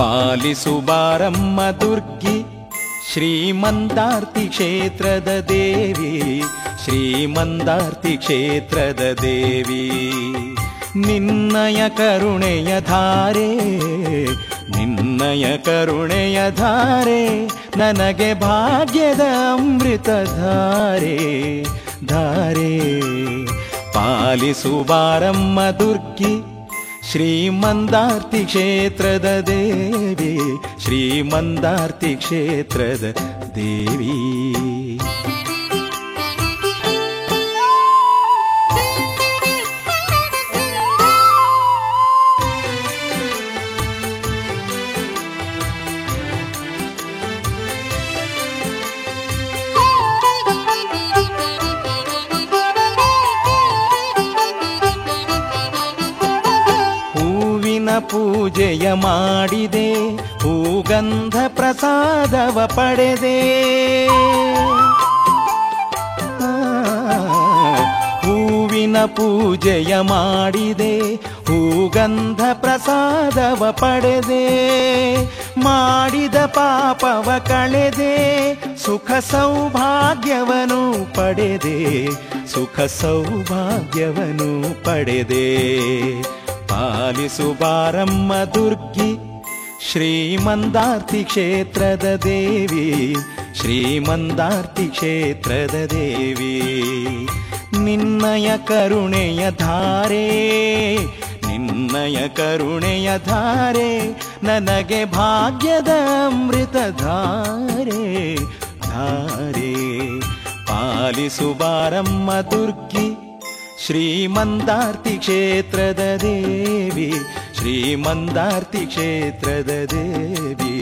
ಪಾಲಿಸು ಬಾರಮ್ಮ ದುರ್ಗಿ ಶ್ರೀಮಂದಾರ್ತಿ ಕ್ಷೇತ್ರದ ದೇವಿ, ಶ್ರೀಮಂದಾರ್ತಿ ಕ್ಷೇತ್ರದ ದೇವಿ. ನಿನ್ನಯ ಕರುಣೆಯ ಧಾರೆ, ನಿನ್ನಯ ಕರುಣೆಯ ಧಾರೆ, ನನಗೆ ಭಾಗ್ಯದ ಅಮೃತ ಧಾರೆ ಧಾರೆ. ಪಾಲಿಸು ಬಾರಮ್ಮ ದುರ್ಗಿ ಶ್ರೀಮಂದಾರ್ತಿ ಕ್ಷೇತ್ರದ ದೇವಿ, ಶ್ರೀಮಂದಾರ್ತಿ ಕ್ಷೇತ್ರದ ದೇವಿ. ಪೂಜೆಯ ಮಾಡಿದೆ, ಹೂಗಂಧ ಪ್ರಸಾದವ ಪಡೆದೆ. ಹೂವಿನ ಪೂಜೆಯ ಮಾಡಿದೆ, ಹೂಗಂಧ ಪ್ರಸಾದವ ಪಡೆದೆ. ಮಾಡಿದ ಪಾಪವ ಕಳೆದೆ, ಸುಖ ಸೌಭಾಗ್ಯವನು ಪಡೆದೆ, ಸುಖ ಸೌಭಾಗ್ಯವನು ಪಡೆದೆ. ಪಾಲಿಸು ಬಾರಮ್ಮ ದುರ್ಗಿ ಶ್ರೀಮಂದಾರ್ತಿ ಕ್ಷೇತ್ರದ ದೇವಿ, ಶ್ರೀಮಂದಾರ್ತಿ ಕ್ಷೇತ್ರದ ದೇವಿ. ನಿನ್ನಯ ಕರುಣೆಯ ಧಾರೆ, ನಿನ್ನಯ ಕರುಣೆಯ ಧಾರೆ, ನನಗೆ ಭಾಗ್ಯದ ಅಮೃತ ಧಾರೆ ಧಾರೆ. ಪಾಲಿಸು ಬಾರಮ್ಮ ದುರ್ಗಿ ಶ್ರೀಮಂದಾರ್ತಿ ಕ್ಷೇತ್ರದ ದೇವಿ, ಶ್ರೀಮಂದಾರ್ತಿ ಕ್ಷೇತ್ರದ ದೇವಿ.